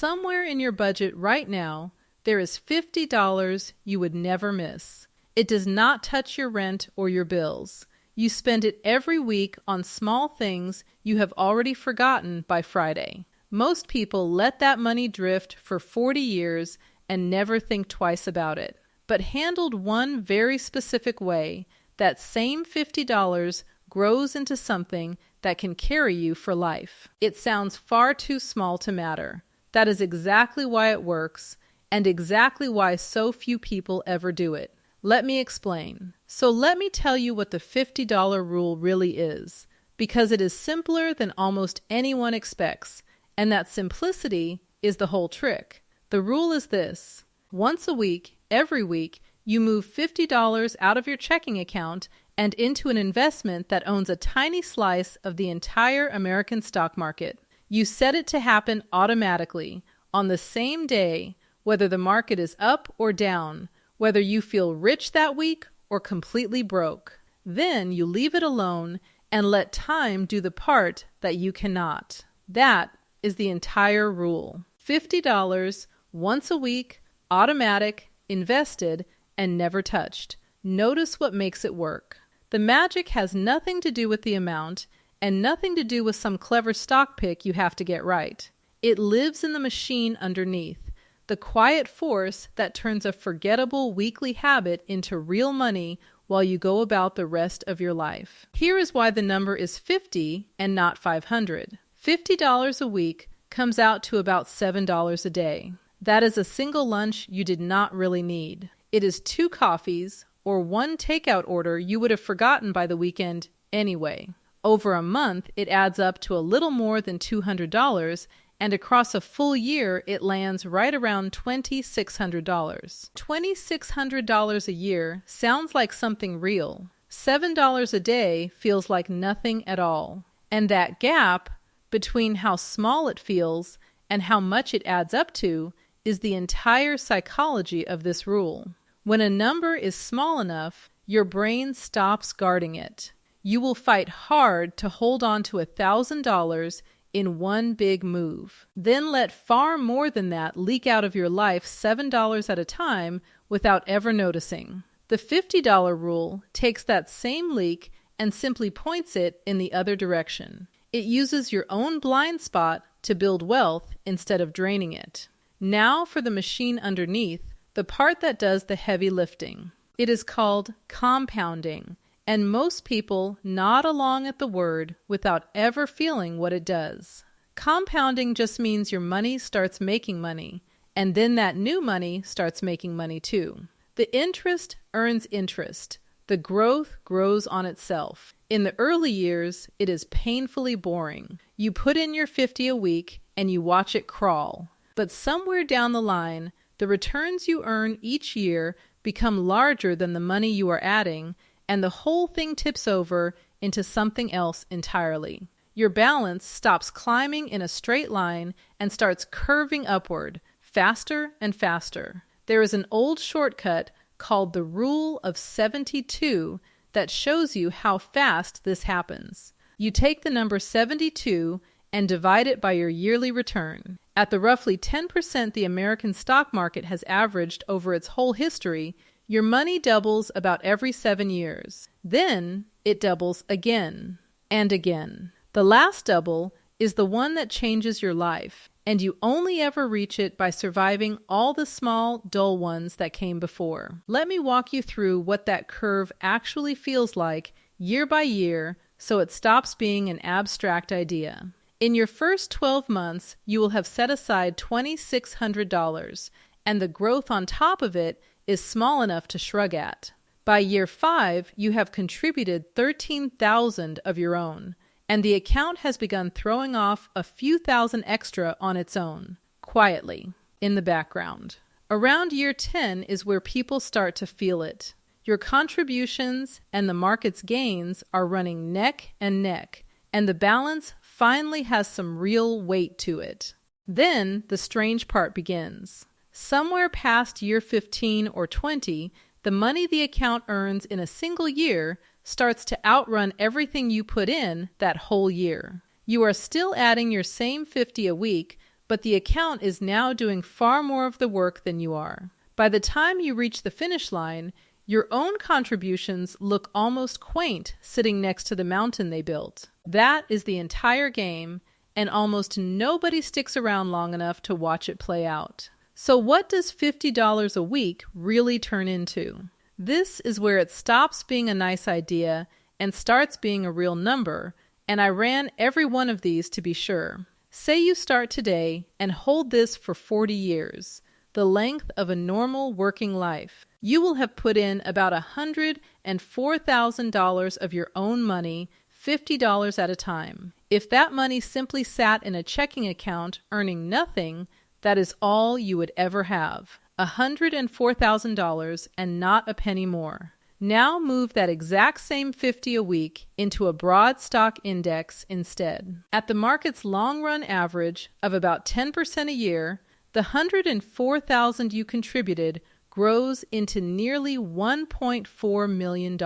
somewhere in your budget right now, there is $50 you would never miss. It does not touch your rent or your bills. You spend it every week on small things you have already forgotten by Friday. Most people let that money drift for 40 years and never think twice about it. But handled one very specific way, that same $50 grows into something that can carry you for life. It sounds far too small to matter. That is exactly why it works, and exactly why so few people ever do it. Let me explain. So let me tell you what the $50 rule really is, because it is simpler than almost anyone expects, and that simplicity is the whole trick. The rule is this: once a week, every week, you move $50 out of your checking account and into an investment that owns a tiny slice of the entire American stock market. You set it to happen automatically, on the same day, whether the market is up or down, whether you feel rich that week or completely broke. Then you leave it alone and let time do the part that you cannot. That is the entire rule. $50 once a week, automatic, invested, and never touched. Notice what makes it work. The magic has nothing to do with the amount and nothing to do with some clever stock pick you have to get right. It lives in the machine underneath, the quiet force that turns a forgettable weekly habit into real money while you go about the rest of your life. Here is why the number is 50 and not 500. $50 a week comes out to about $7 a day. That is a single lunch you did not really need. It is 2 coffees or 1 takeout order you would have forgotten by the weekend anyway. Over a month, it adds up to a little more than $200, and across a full year, it lands right around $2,600. $2,600 a year sounds like something real. $7 a day feels like nothing at all. And that gap between how small it feels and how much it adds up to is the entire psychology of this rule. When a number is small enough, your brain stops guarding it. You will fight hard to hold on to $1,000 in one big move. Then let far more than that leak out of your life $7 at a time without ever noticing. The $50 rule takes that same leak and simply points it in the other direction. It uses your own blind spot to build wealth instead of draining it. Now for the machine underneath, the part that does the heavy lifting. It is called compounding, and most people nod along at the word without ever feeling what it does. Compounding just means your money starts making money, and then that new money starts making money too. The interest earns interest. The growth grows on itself. In the early years, it is painfully boring. You put in your 50 a week and you watch it crawl. But somewhere down the line, the returns you earn each year become larger than the money you are adding, and the whole thing tips over into something else entirely. Your balance stops climbing in a straight line and starts curving upward, faster and faster. There is an old shortcut called the Rule of 72 that shows you how fast this happens. You take the number 72 and divide it by your yearly return. At the roughly 10% the American stock market has averaged over its whole history, your money doubles about every 7 years. Then it doubles again and again. The last double is the one that changes your life, and you only ever reach it by surviving all the small, dull ones that came before. Let me walk you through what that curve actually feels like year by year so it stops being an abstract idea. In your first 12 months, you will have set aside $2,600, and the growth on top of it is small enough to shrug at. By year 5, you have contributed $13,000 of your own, and the account has begun throwing off a few thousand extra on its own, quietly, in the background. Around year 10 is where people start to feel it. Your contributions and the market's gains are running neck and neck, and the balance finally has some real weight to it. Then the strange part begins. Somewhere past year 15 or 20, the money the account earns in a single year starts to outrun everything you put in that whole year. You are still adding your same 50 a week, but the account is now doing far more of the work than you are. By the time you reach the finish line, your own contributions look almost quaint sitting next to the mountain they built. That is the entire game, and almost nobody sticks around long enough to watch it play out. So what does $50 a week really turn into? This is where it stops being a nice idea and starts being a real number, and I ran every one of these to be sure. Say you start today and hold this for 40 years, the length of a normal working life. You will have put in about $104,000 of your own money, $50 at a time. If that money simply sat in a checking account earning nothing, that is all you would ever have. $104,000 and not a penny more. Now move that exact same 50 a week into a broad stock index instead. At the market's long-run average of about 10% a year, the $104,000 you contributed grows into nearly $1.4 million.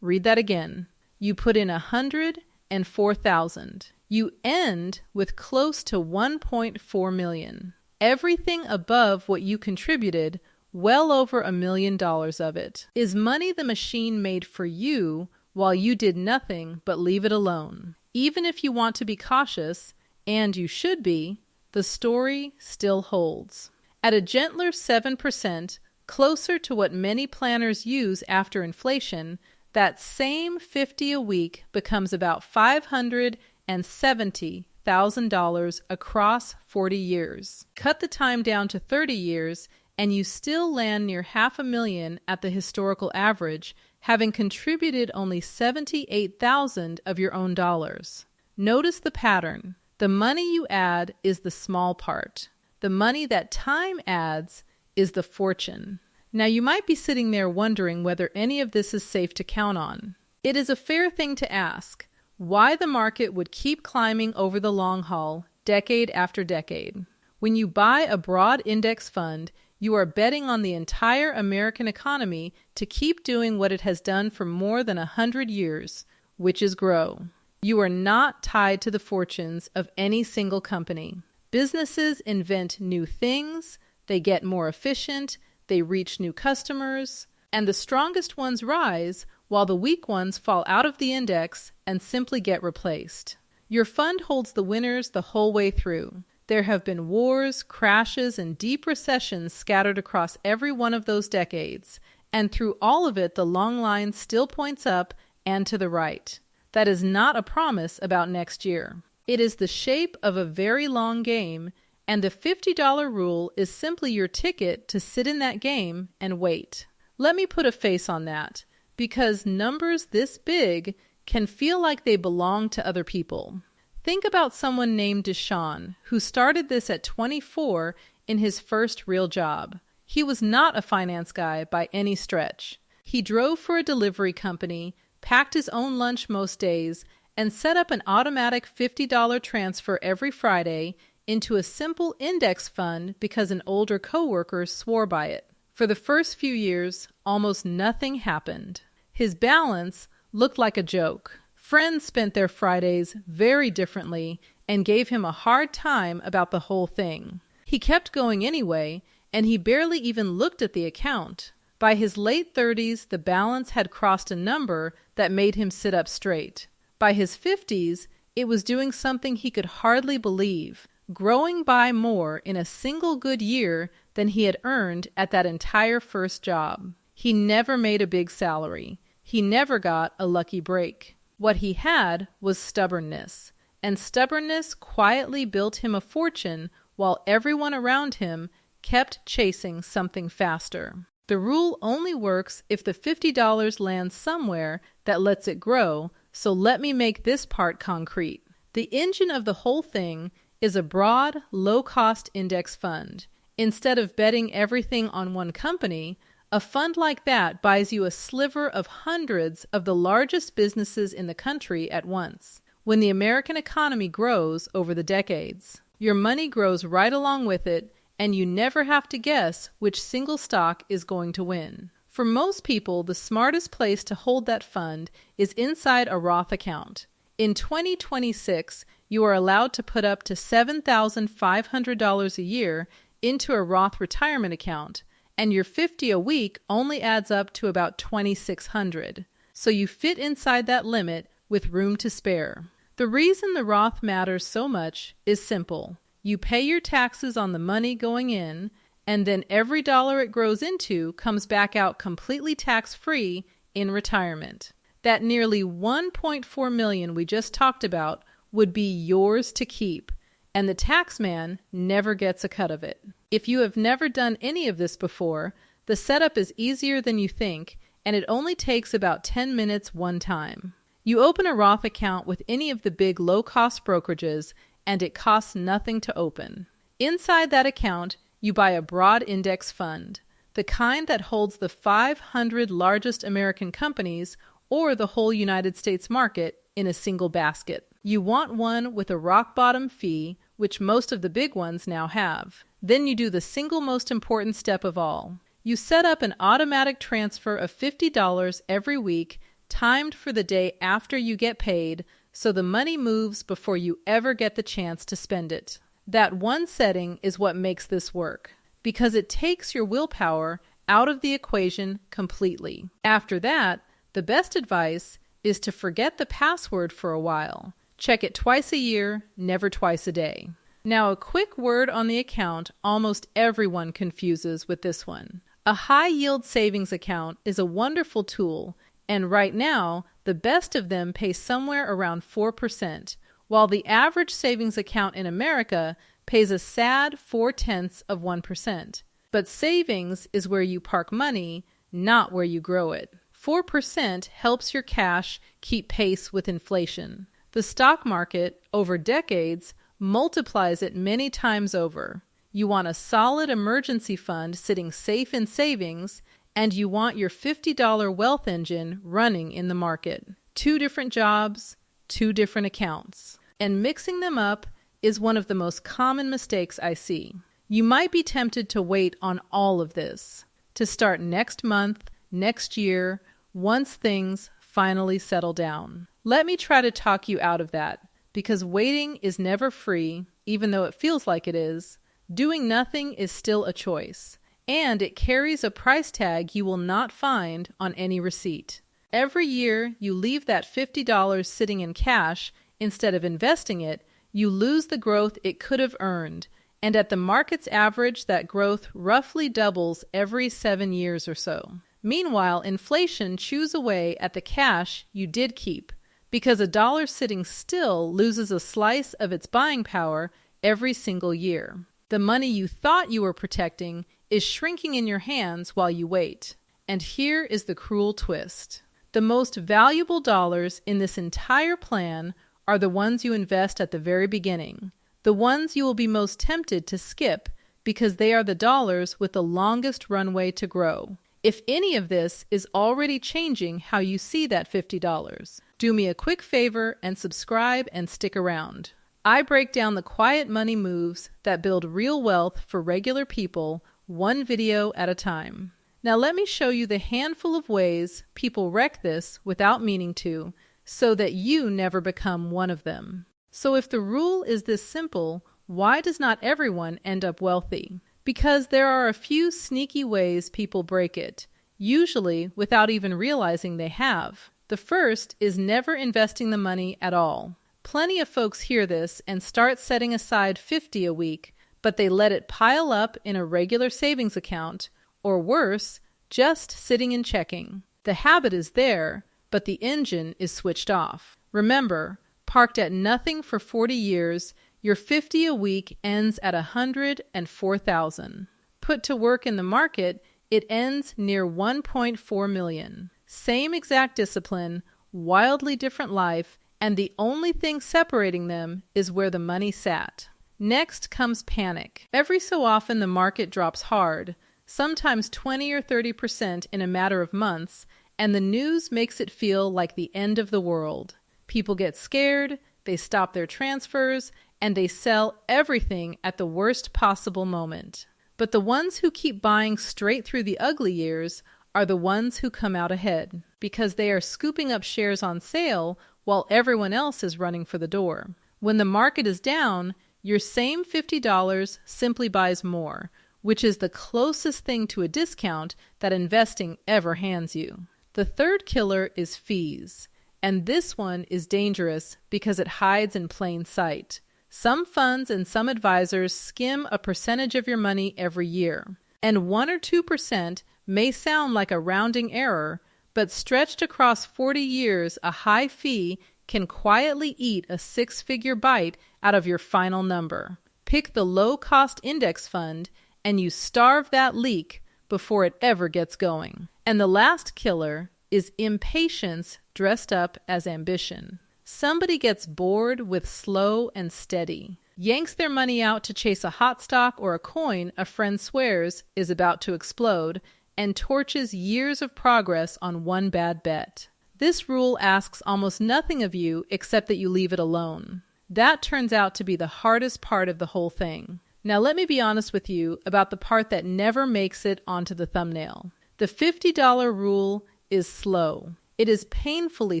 Read that again. You put in $104,000. You end with close to $1.4 million. Everything above what you contributed, well over $1 million of it, is money the machine made for you while you did nothing but leave it alone. Even if you want to be cautious, and you should be, the story still holds. At a gentler 7%, closer to what many planners use after inflation, that same 50 a week becomes about $570,000 across 40 years. Cut the time down to 30 years, and you still land near $500,000 at the historical average, having contributed only $78,000 of your own dollars. Notice the pattern. The money you add is the small part. The money that time adds is the fortune. Now you might be sitting there wondering whether any of this is safe to count on. It is a fair thing to ask why the market would keep climbing over the long haul, decade after decade. When you buy a broad index fund, you are betting on the entire American economy to keep doing what it has done for more than 100 years, which is grow. You are not tied to the fortunes of any single company. Businesses invent new things, they get more efficient, they reach new customers, and the strongest ones rise while the weak ones fall out of the index and simply get replaced. Your fund holds the winners the whole way through. There have been wars, crashes, and deep recessions scattered across every one of those decades, and through all of it the long line still points up and to the right. That is not a promise about next year. It is the shape of a very long game, and the $50 rule is simply your ticket to sit in that game and wait. Let me put a face on that, because numbers this big can feel like they belong to other people. Think about someone named Deshaun, who started this at 24 in his first real job. He was not a finance guy by any stretch. He drove for a delivery company, packed his own lunch most days, and set up an automatic $50 transfer every Friday into a simple index fund because an older coworker swore by it. For the first few years, almost nothing happened. His balance looked like a joke. Friends spent their Fridays very differently and gave him a hard time about the whole thing. He kept going anyway, and he barely even looked at the account. By his late 30s, the balance had crossed a number that made him sit up straight. By his 50s, it was doing something he could hardly believe, growing by more in a single good year than he had earned at that entire first job. He never made a big salary. He never got a lucky break. What he had was stubbornness, and stubbornness quietly built him a fortune while everyone around him kept chasing something faster. The rule only works if the $50 lands somewhere that lets it grow, so let me make this part concrete. The engine of the whole thing is a broad, low-cost index fund. Instead of betting everything on one company, a fund like that buys you a sliver of hundreds of the largest businesses in the country at once. When the American economy grows over the decades, your money grows right along with it, and you never have to guess which single stock is going to win. For most people, the smartest place to hold that fund is inside a Roth account. In 2026, you are allowed to put up to $7,500 a year into a Roth retirement account, and your $50 a week only adds up to about $2,600. So you fit inside that limit with room to spare. The reason the Roth matters so much is simple. You pay your taxes on the money going in, and then every dollar it grows into comes back out completely tax-free in retirement. That nearly $1.4 million we just talked about would be yours to keep, and the tax man never gets a cut of it. If you have never done any of this before, the setup is easier than you think, and it only takes about 10 minutes one time. You open a Roth account with any of the big low-cost brokerages, and it costs nothing to open. Inside that account, you buy a broad index fund, the kind that holds the 500 largest American companies or the whole United States market in a single basket. You want one with a rock-bottom fee, which most of the big ones now have. Then you do the single most important step of all. You set up an automatic transfer of $50 every week, timed for the day after you get paid, so the money moves before you ever get the chance to spend it. That one setting is what makes this work, because it takes your willpower out of the equation completely. After that, the best advice is to forget the password for a while. Check it twice a year, never twice a day. Now, a quick word on the account almost everyone confuses with this one. A high-yield savings account is a wonderful tool, and right now, the best of them pay somewhere around 4%, while the average savings account in America pays a sad 0.4%. But savings is where you park money, not where you grow it. 4% helps your cash keep pace with inflation. The stock market, over decades, multiplies it many times over. You want a solid emergency fund sitting safe in savings, and you want your $50 wealth engine running in the market. 2 different jobs, 2 different accounts. And mixing them up is one of the most common mistakes I see. You might be tempted to wait on all of this, to start next month, next year, once things finally settle down. Let me try to talk you out of that, because waiting is never free, even though it feels like it is. Doing nothing is still a choice, and it carries a price tag you will not find on any receipt. Every year you leave that $50 sitting in cash instead of investing it, you lose the growth it could have earned, and at the market's average, that growth roughly doubles every 7 years or so. Meanwhile, inflation chews away at the cash you did keep, because a dollar sitting still loses a slice of its buying power every single year. The money you thought you were protecting is shrinking in your hands while you wait. And here is the cruel twist. The most valuable dollars in this entire plan are the ones you invest at the very beginning, the ones you will be most tempted to skip because they are the dollars with the longest runway to grow. If any of this is already changing how you see that $50, do me a quick favor and subscribe and stick around. I break down the quiet money moves that build real wealth for regular people, one video at a time. Now let me show you the handful of ways people wreck this without meaning to, so that you never become one of them. So if the rule is this simple, why does not everyone end up wealthy? Because there are a few sneaky ways people break it, usually without even realizing they have. The first is never investing the money at all. Plenty of folks hear this and start setting aside $50 a week, but they let it pile up in a regular savings account, or worse, just sitting in checking. The habit is there, but the engine is switched off. Remember, parked at nothing for 40 years, your $50 a week ends at $104,000. Put to work in the market, it ends near $1.4 million. Same exact discipline, wildly different life, and the only thing separating them is where the money sat. Next comes panic. Every so often the market drops hard, sometimes 20 or 30% in a matter of months, and the news makes it feel like the end of the world. People get scared, they stop their transfers, and they sell everything at the worst possible moment. But the ones who keep buying straight through the ugly years are the ones who come out ahead, because they are scooping up shares on sale while everyone else is running for the door. When the market is down, your same $50 simply buys more, which is the closest thing to a discount that investing ever hands you. The third killer is fees, and this one is dangerous because it hides in plain sight. Some funds and some advisors skim a percentage of your money every year, and 1 or 2% may sound like a rounding error, but stretched across 40 years, a high fee can quietly eat a 6-figure bite out of your final number. Pick the low-cost index fund, and you starve that leak before it ever gets going. And the last killer is impatience dressed up as ambition. Somebody gets bored with slow and steady, yanks their money out to chase a hot stock or a coin a friend swears is about to explode, and torches years of progress on one bad bet. This rule asks almost nothing of you except that you leave it alone. That turns out to be the hardest part of the whole thing. Now let me be honest with you about the part that never makes it onto the thumbnail. The $50 rule is slow. It is painfully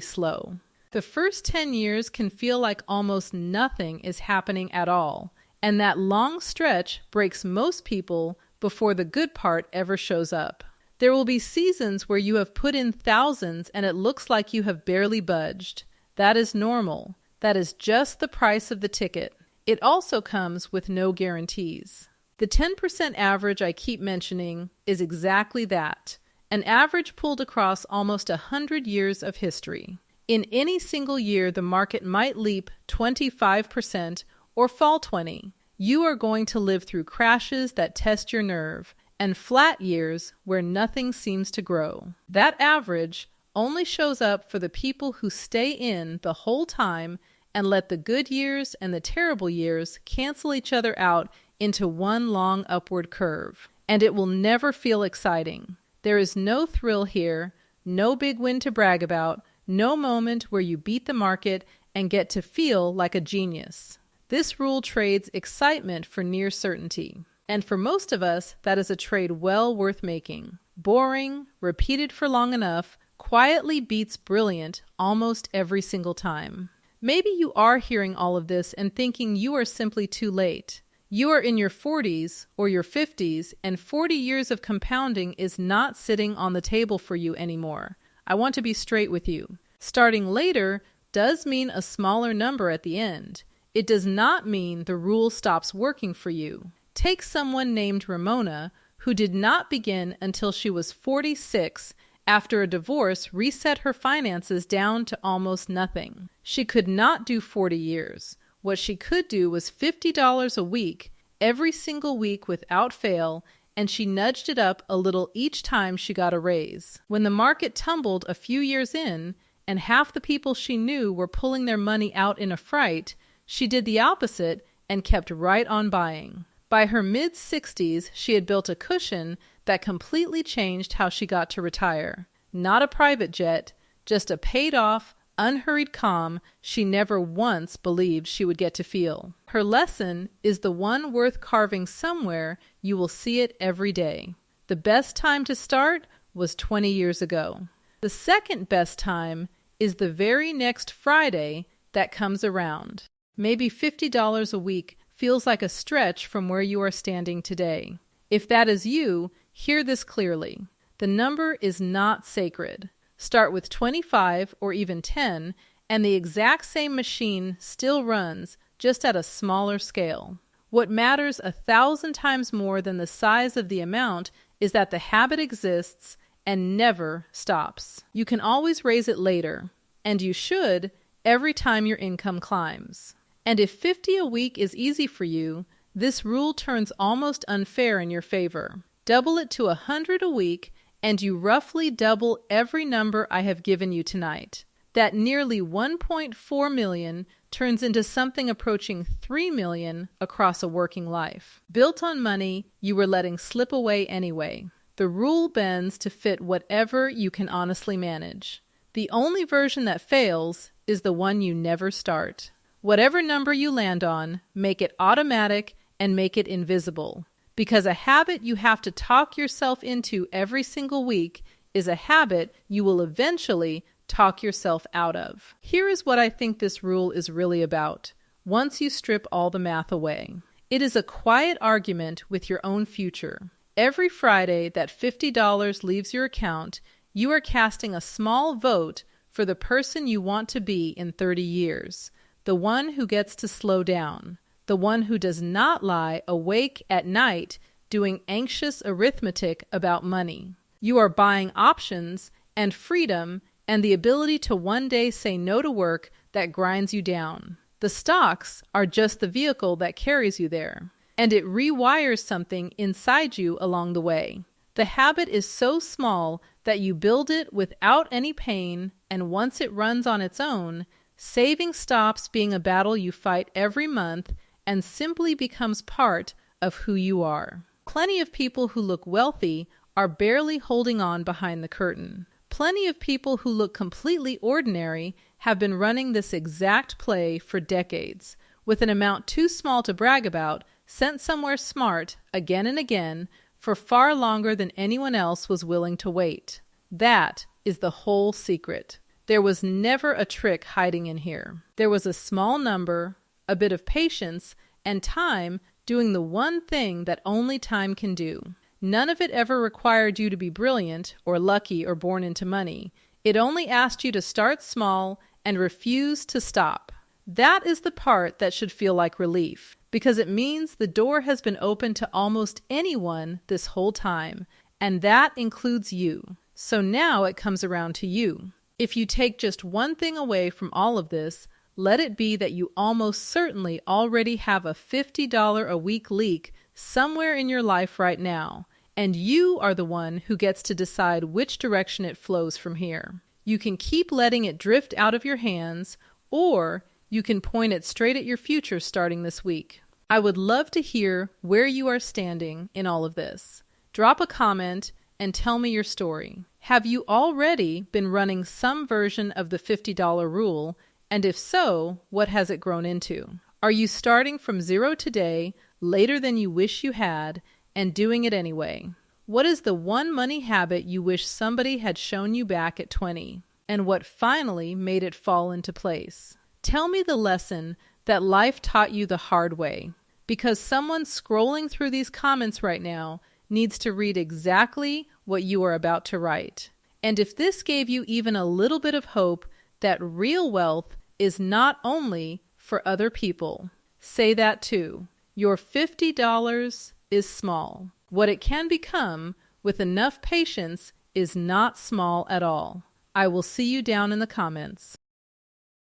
slow. The first 10 years can feel like almost nothing is happening at all, and that long stretch breaks most people before the good part ever shows up. There will be seasons where you have put in thousands and it looks like you have barely budged. That is normal. That is just the price of the ticket. It also comes with no guarantees. The 10% average I keep mentioning is exactly that, an average pulled across almost 100 years of history. In any single year, the market might leap 25% or fall 20%. You are going to live through crashes that test your nerve, and flat years where nothing seems to grow. That average only shows up for the people who stay in the whole time and let the good years and the terrible years cancel each other out into one long upward curve. And it will never feel exciting. There is no thrill here, no big win to brag about, no moment where you beat the market and get to feel like a genius. This rule trades excitement for near certainty. And for most of us, that is a trade well worth making. Boring, repeated for long enough, quietly beats brilliant almost every single time. Maybe you are hearing all of this and thinking you are simply too late. You are in your 40s or your 50s, and 40 years of compounding is not sitting on the table for you anymore. I want to be straight with you. Starting later does mean a smaller number at the end. It does not mean the rule stops working for you. Take someone named Ramona, who did not begin until she was 46 after a divorce reset her finances down to almost nothing. She could not do 40 years. What she could do was $50 a week, every single week without fail, and she nudged it up a little each time she got a raise. When the market tumbled a few years in, and half the people she knew were pulling their money out in a fright, she did the opposite and kept right on buying. By her mid-60s, she had built a cushion that completely changed how she got to retire. Not a private jet, just a paid-off, unhurried calm she never once believed she would get to feel. Her lesson is the one worth carving somewhere you will see it every day. The best time to start was 20 years ago. The second best time is the very next Friday that comes around. Maybe $50 a week feels like a stretch from where you are standing today. If that is you, hear this clearly. The number is not sacred. Start with 25 or even 10, and the exact same machine still runs, just at a smaller scale. What matters 1,000 times more than the size of the amount is that the habit exists and never stops. You can always raise it later, and you should every time your income climbs. And if 50 a week is easy for you, this rule turns almost unfair in your favor. Double it to 100 a week, and you roughly double every number I have given you tonight. That nearly 1.4 million turns into something approaching 3 million across a working life. Built on money you were letting slip away anyway. The rule bends to fit whatever you can honestly manage. The only version that fails is the one you never start. Whatever number you land on, make it automatic and make it invisible. Because a habit you have to talk yourself into every single week is a habit you will eventually talk yourself out of. Here is what I think this rule is really about. once you strip all the math away. It is a quiet argument with your own future. Every Friday that $50 leaves your account, you are casting a small vote for the person you want to be in 30 years, the one who gets to slow down, the one who does not lie awake at night doing anxious arithmetic about money. You are buying options and freedom and the ability to one day say no to work that grinds you down. The stocks are just the vehicle that carries you there, and it rewires something inside you along the way. The habit is so small that you build it without any pain, and once it runs on its own, saving stops being a battle you fight every month and simply becomes part of who you are. Plenty of people who look wealthy are barely holding on behind the curtain. Plenty of people who look completely ordinary have been running this exact play for decades, with an amount too small to brag about, sent somewhere smart again and again for far longer than anyone else was willing to wait. That is the whole secret. There was never a trick hiding in here. There was a small number, a bit of patience, and time doing the one thing that only time can do. None of it ever required you to be brilliant or lucky or born into money. It only asked you to start small and refuse to stop. That is the part that should feel like relief, because it means the door has been open to almost anyone this whole time, and that includes you. So now it comes around to you. If you take just one thing away from all of this, let it be that you almost certainly already have a $50 a week leak somewhere in your life right now, and you are the one who gets to decide which direction it flows from here. You can keep letting it drift out of your hands, or you can point it straight at your future starting this week. I would love to hear where you are standing in all of this. Drop a comment and tell me your story. Have you already been running some version of the $50 rule? And if so, what has it grown into? Are you starting from zero today, later than you wish you had, and doing it anyway? What is the one money habit you wish somebody had shown you back at 20? And what finally made it fall into place? Tell me the lesson that life taught you the hard way, because someone scrolling through these comments right now needs to read exactly what you are about to write. And if this gave you even a little bit of hope that real wealth is not only for other people, say that too. Your $50 is small. What it can become with enough patience is not small at all. I will see you down in the comments.